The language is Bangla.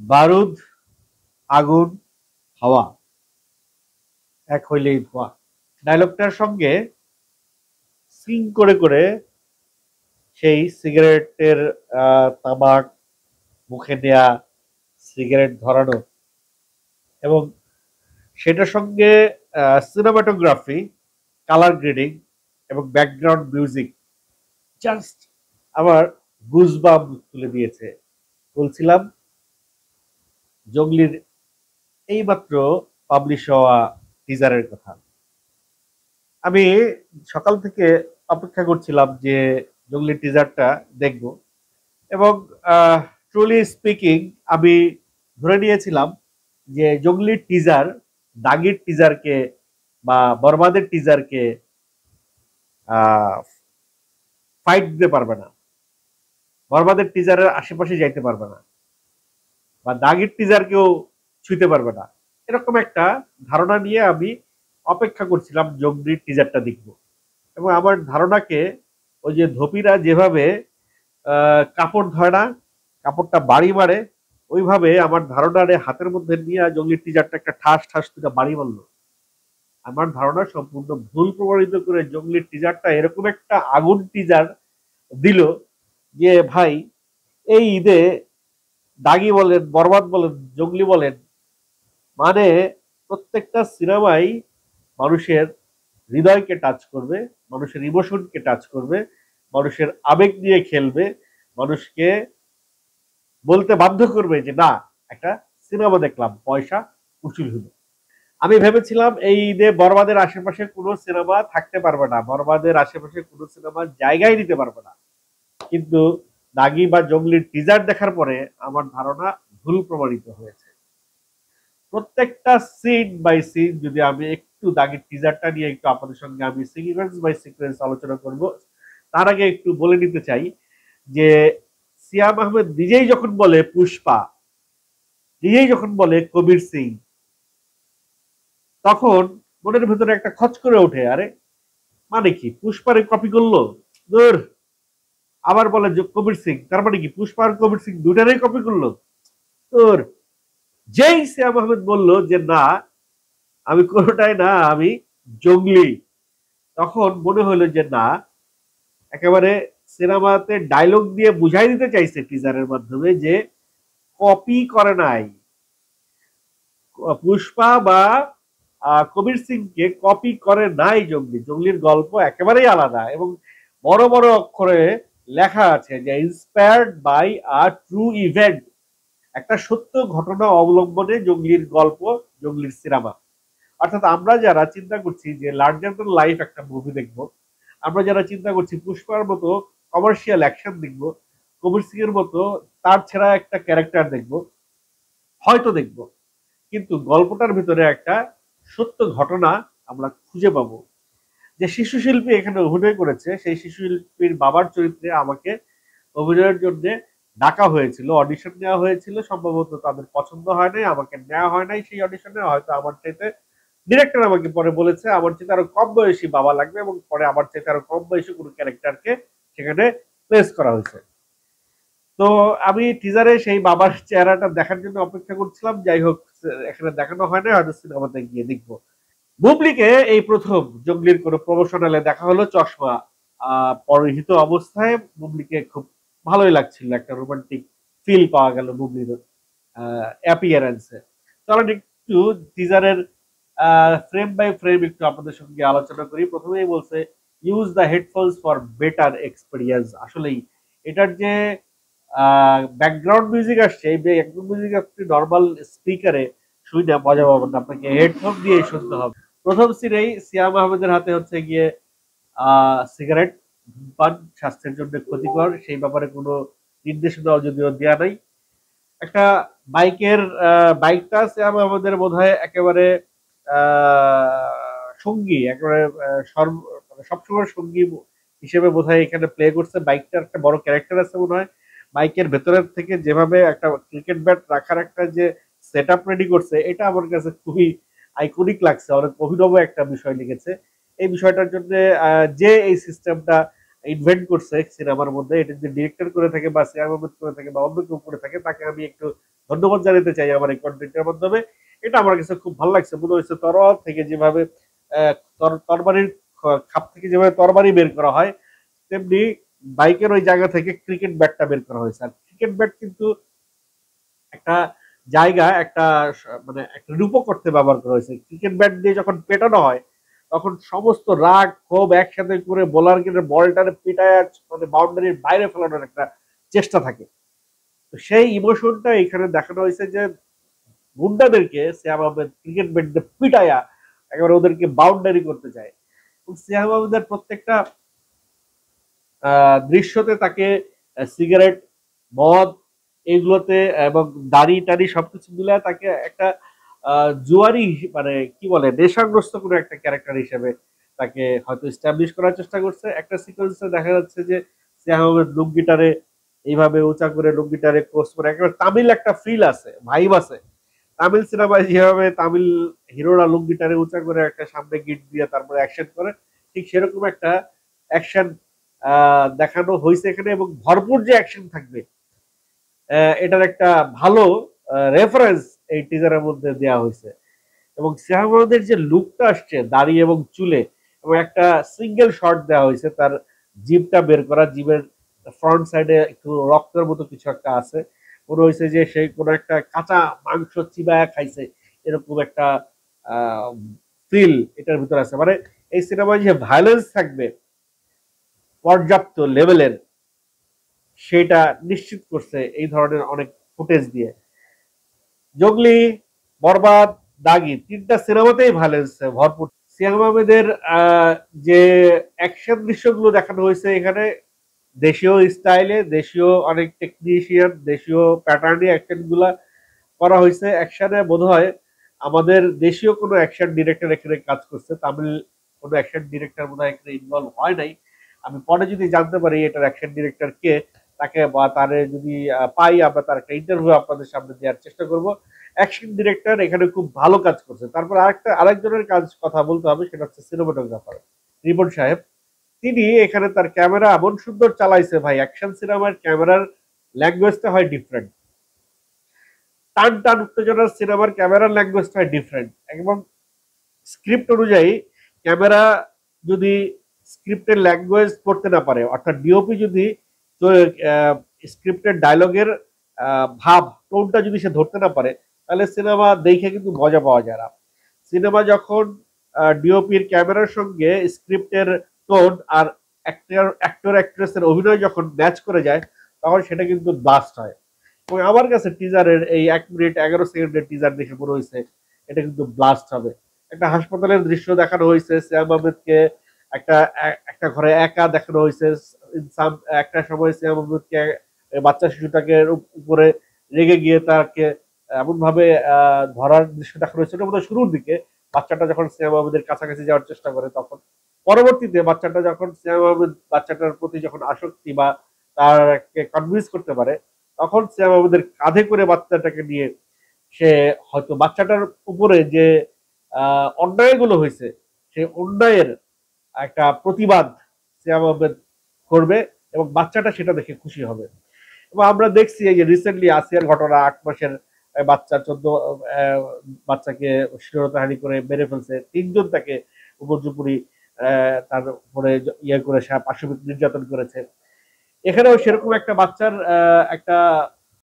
বারুদ, আগুন, হাওয়া এক হইলেই ধোঁয়া। ডায়লগটার সঙ্গে সিং করে করে সেই সিগারেটের তামাক মুখে নেয়া, সিগারেট ধরানো এবং সেটার সঙ্গে সিনেমাটোগ্রাফি, কালার গ্রেডিং এবং ব্যাকগ্রাউন্ড মিউজিক জাস্ট আমার গুজবাম তুলে দিয়েছে। বলছিলাম জঙ্গলির এইমাত্র পাবলিশ হওয়া টিজারের কথা। আমি সকাল থেকে অপেক্ষা করছিলাম যে জঙ্গলির টিজারটা দেখব এবং ট্রুলি স্পিকিং আমি ধরে নিয়েছিলাম যে জঙ্গলির টিজার দাগির টিজারকে বা বরবাদের টিজারকে ফাইট দিতে পারবে না, বরবাদের টিজারের আশেপাশে যাইতে পারবে না, বা দাগির টিজারকেও ছুঁতে পারবে না, এরকম একটা ধারণা নিয়ে আমি অপেক্ষা করছিলাম জঙ্গলির টিজারটা দেখব। এবং আমার ধারণাকে ওই যে ধপিরা যেভাবে কাপড় ধয় না, কাপড়টা বাড়ি মারে, ওইভাবে আমার ধারণারে হাতের মধ্যে নিয়ে জঙ্গলির টিজারটা একটা ঠাস ঠাস করে বাড়ি মারলো। আমার ধারণা সম্পূর্ণ ভুল প্রমাণিত করে জঙ্গলির টিজারটা এরকম একটা আগুন টিজার দিল যে ভাই এই ঈদে দাগি বলেন, বরবাদ বলেন, জঙ্গলি বলেন, মানে প্রত্যেকটা সিনেমাই মানুষের হৃদয়কে টাচ করবে, মানুষের ইমোশনকে টাচ করবে, মানুষের আবেগ নিয়ে খেলবে, মানুষকে বলতে বাধ্য করবে যে না একটা সিনেমা দেখলাম, পয়সা উসুল হলো। আমি ভেবেছিলাম এই ঈদে বরবাদের আশেপাশে কোনো সিনেমা থাকতে পারবে না, বরবাদের আশেপাশে কোনো সিনেমা জায়গায় নিতে পারবে না, কিন্তু দাগি বা জঙ্গলির টিজার দেখার পরে আমার ধারণা ভুল প্রমাণিত হয়েছে। প্রত্যেকটা সিন বাই সিন যদি আমি একটু দাগির টিজারটা নিয়ে একটু আপনাদের সঙ্গে আমি সিকোয়েন্স বাই সিকোয়েন্স আলোচনা করব, তার আগে একটু বলে নিতে চাই যে সিয়াম আহমেদ নিজেই যখন বলে পুষ্পা, নিজেই যখন বলে কবির সিং, তখন মনের ভেতরে একটা খচ করে ওঠে, আরে মানে কি পুষ্পারে কপি করলো, দূর। আবার বলে যে কবির সিং, তার মানে কি পুষ্পা আর কবির সিং দুটারই কপি করলো, তোর। যেই সিয়াম আহমেদ বলল যে না আমি কোনোটাই না, আমি জঙ্গলি, তখন মনে হলো যে না, একেবারে সিনেমাতে ডায়লগ দিয়ে বুঝাই দিতে চাইছে টিজারের মাধ্যমে যে কপি করে নাই, পুষ্পা বা কবির সিংকে কপি করে নাই জঙ্গলি, জঙ্গলির গল্প একেবারেই আলাদা এবং বড় বড় অক্ষরে লেখা আছে যে inspired by a true event, একটা সত্য ঘটনা অবলম্বনে জঙ্গলির গল্প, জঙ্গলির সিনেমা। অর্থাৎ আমরা যারা চিন্তা করছি যে লার্জার দ্যান লাইফ একটা মুভি দেখবো, আমরা যারা চিন্তা করছি পুষ্পার মতো কমার্শিয়াল অ্যাকশন দেখবো, কবির সিং এর মতো তার ছেড়া একটা ক্যারেক্টার দেখবো, হয়তো দেখবো, কিন্তু গল্পটার ভিতরে একটা সত্য ঘটনা আমরা খুঁজে পাবো। যে শিশু শিল্পী এখানে অভিনয় করেছে, সেই শিশু শিল্পীর বাবার চরিত্রে আমাকে অভিনয়ের জন্য ডাকা হয়েছিল, অডিশন নেওয়া হয়েছিল, সম্ভবত তাদের পছন্দ হয় নাই, আমাকে নেওয়া হয় নাই সেই অডিশনে, হয়তো আমার চাইতে ডিরেক্টর আমাকে পরে বলেছে আমার চাইতে আরো কম বয়সী বাবা লাগবে এবং পরে আমার চাইতে আরো কম বয়সী কোনো ক্যারেক্টারকে সেখানে প্লেস করা হয়েছে। তো আমি টিজারে সেই বাবার চেহারাটা দেখার জন্য অপেক্ষা করছিলাম, যাই হোক এখানে দেখানো হয় না, হয়তো সিনেমাতে গিয়ে দেখবো। বুবলিকে এই প্রথম জঙ্গলির কোনো প্রমোশনালে দেখা হলো চশমা পরিহিত অবস্থায়। বুবলিকে খুব ভালোই লাগছিল, একটা রোমান্টিক ফিল পাওয়া গেল বুবলির অ্যাপিয়ারেন্সে। চলেন একটু টিজারের ফ্রেম বাই ফ্রেম একটু আপনাদের সঙ্গে আলোচনা করি। প্রথমেই বলছে use the headphones for better experience. আসলেই এটার যে ব্যাকগ্রাউন্ড মিউজিক আসছে, এই ব্যাকগ্রাউন্ড মিউজিক আপনি নর্মাল স্পিকারে শুনে মজা পাবেন না, আপনাকে হেডফোন দিয়ে শুনতে হবে। প্রথম সিনেই সিয়াম আহমেদের হাতে হচ্ছে গিয়ে সিগারেট, ধূমপান স্বাস্থ্যের জন্য ক্ষতিকর, সেই ব্যাপারে কোনো নির্দেশনা যদিও দেওয়া নাই। একটা বাইকের বাইকটা সিয়াম আহমেদের বোধহয় একেবারে সঙ্গী, একেবারে সবসময় সঙ্গী হিসেবে বোধহয় এখানে প্লে করছে। বাইকটার একটা বড় ক্যারেক্টার আছে মনে হয়, বাইকের ভেতরের থেকে যেভাবে একটা ক্রিকেট ব্যাট রাখার একটা যে সেট আপ রেডি করছে, এটা আমার কাছে খুবই আইকনিক লাগছে, অনেক অভিনব একটা বিষয় লিখেছে। এই বিষয়টার জন্য যে এই সিস্টেমটা ইনভেন্ট করছে সিনেমার মধ্যে, এটা যদি ডিরেক্টর করে থাকে বা সিনেমা করে থাকে বা অন্য কেউ করে থাকে, তাকে আমি একটু ধন্যবাদ জানাতে চাই আমার এই কন্টেন্টের মাধ্যমে। এটা আমার কাছে খুব ভালো লাগছে। মনে হয়েছে তরোয়াল থেকে যেভাবে তরবারির খাপ থেকে যেভাবে তরবারি বের করা হয়, তেমনি বাইকের ওই জায়গা থেকে ক্রিকেট ব্যাটটা বের করা হয়েছে। আর ক্রিকেট ব্যাট কিন্তু একটা জায়গা, একটা মানে একটা রূপক করতে ব্যবহার করা হয়েছে। ক্রিকেট ব্যাট দিয়ে যখন পেটানো হয় তখন সমস্ত রাগ ক্ষোভ একসাথে করে বোলার কিন্তু বলটারে পিটায় মানে বাউন্ডারির বাইরে ফেলানোর একটা চেষ্টা থাকে। তো সেই ইমোশনটা এখানে দেখানো হয়েছে যে গুন্ডাদেরকে শ্যাম আহমেদ ক্রিকেট ব্যাট দিয়ে পিটায়া একেবারে ওদেরকে বাউন্ডারি করতে চায়। এবং শ্যাম আহমেদের প্রত্যেকটা দৃশ্যতে তাকে সিগারেট, মদ এগুলোতে এবং দাড়ি টাড়ি সবকিছু মিলে তাকে একটা জুয়ারি মানে কি বলে নেশাগ্রস্ত কোনো একটা ক্যারেক্টার হিসেবে তাকে হয়তো এস্টাবলিশ করার চেষ্টা করছে। একটা সিকোয়েন্সে দেখা যাচ্ছে যে শ্যাম আহমেদ লুঙ্গিটারে এইভাবে উঁচা করে লুঙ্গিটারে ক্রস করে একেবারে তামিল একটা ফিল আছে, ভাইব আছে। তামিল সিনেমায় যেভাবে তামিল হিরোরা লুঙ্গিটারে উঁচা করে একটা সামনে গিট দিয়ে তারপরে অ্যাকশন করে, ঠিক সেরকম একটা অ্যাকশন দেখানো হয়েছে এখানে এবং ভরপুর যে অ্যাকশন থাকবে এটার একটা ভালো রেফারেন্স এই টিজারের মধ্যে দেওয়া হয়েছে। এবং শাহবাজের যে লুকটা আসছে দাড়ি এবং চুলে, এবং একটা সিঙ্গেল শট দেওয়া হয়েছে তার জিভটা বের করা, জিভের ফ্রন্ট সাইডে একটু রক্তের মতো কিছু একটা আছে, মনে হয়েছে যে সে কোনো একটা কাঁচা মাংস চিবায়া খাইছে, এরকম একটা ফিল এটার ভিতরে আছে। মানে এই সিনেমায় যে ভায়োলেন্স থাকবে পর্যাপ্ত লেভেলের, সেটা নিশ্চিত করছে এই ধরনের অনেক ফুটেজ দিয়ে। জঙ্গলি, বরবাদ, দাগি তিনটা সিনেমাতেই ভায়োলেন্স ভরপুর। সিয়াম আহমেদের যে অ্যাকশন দৃশ্যগুলো দেখানো হয়েছে এখানে দেশীয় স্টাইলে, দেশীয় অনেক টেকনিশিয়ান, দেশীয় প্যাটার্নি অ্যাকশন গুলা করা হয়েছে। অ্যাকশনে বোধ হয় আমাদের দেশীয় কোনো অ্যাকশন ডিরেক্টর এখানে কাজ করছে, তামিল কোনো অ্যাকশন ডিরেক্টর বোধ হয় এখানে ইনভলভ হয় নাই। আমি পরে যদি জানতে পারি এটার অ্যাকশন ডিরেক্টর কে, তাকে বা তারে যদি পাই আমরা তার একটা ইন্টারভিউ আপনাদের সামনে দেওয়ার চেষ্টা করব। অ্যাকশন ডিরেক্টর এখানে খুব ভালো কাজ করছে। তারপর আরেকজনের কাজ কথা বলতে হবে, সেটা হচ্ছে সিনেমাটোগ্রাফার রিপন সাহেব। তিনি এখানে তার ক্যামেরা এমন সুন্দর চালাইছে ভাই, অ্যাকশন সিনেমার ক্যামেরার ল্যাঙ্গুয়েজটা হয় ডিফারেন্ট, টান টান উত্তেজনার সিনেমার ক্যামেরার ল্যাঙ্গুয়েজটা হয় ডিফারেন্ট। এবং স্ক্রিপ্ট অনুযায়ী ক্যামেরা যদি স্ক্রিপ্টের ল্যাঙ্গুয়েজ পড়তে না পারে, অর্থাৎ ডিওপি যদি স্ক্রিপ্টের ডায়লগের ভাব টোনটা যদি সে ধরতে না পারে, তাহলে সিনেমা দেখে কিন্তু মজা পাওয়া যায় না। সিনেমা যখন ডিওপির ক্যামেরার সঙ্গে স্ক্রিপ্টের টোন আর অ্যাক্টর অ্যাক্ট্রেসের অভিনয় যখন ম্যাচ করে যায়, তখন সেটা কিন্তু ব্লাস্ট হয়। এবং আমার কাছে টিজারের এই 1 মিনিট 11 সেকেন্ডের টিজার দেখে মনে হয়েছে এটা কিন্তু ব্লাস্ট হবে। একটা হাসপাতালের দৃশ্য দেখানো হয়েছে, শ্যাম আহমেদকে একটা একটা ঘরে একা দেখানো হয়েছে। একটা সময় শ্যাম আহমেদকে বাচ্চা শিশুটাকে উপরে রেগে গিয়ে তাকে এমন ভাবে ধরার দৃশ্য দেখানো হয়েছে, ওটা বোধহয় শুরুর দিকে। বাচ্চাটা যখন শ্যাম আহমেদের কাছাকাছি যাওয়ার চেষ্টা করে, তখন পরবর্তীতে বাচ্চাটা যখন শ্যাম আহমেদ বাচ্চাটার প্রতি যখন আসক্তি বা তারকে কনভিন্স করতে পারে, তখন শ্যাম আহমেদের কাঁধে করে বাচ্চাটাকে নিয়ে সে হয়তো বাচ্চাটার উপরে যে অন্যায়গুলো হয়েছে সেই অন্যায়ের একটা প্রতিবাদ শ্যাম আহমেদ করবে এবং বাচ্চাটা সেটা দেখে খুশি হবে। এবং আমরা দেখছি এই যে রিসেন্টলি আসিয়ার ঘটনা, 8 মাসের বাচ্চা 14 বাচ্চাকে শিরোধারী করে মেরে ফেলছে, 3 জন তাকে উপর্যুপুরি তার উপরে ইয়ে করে পাশবিক নির্যাতন করেছে। এখানেও সেরকম একটা বাচ্চার একটা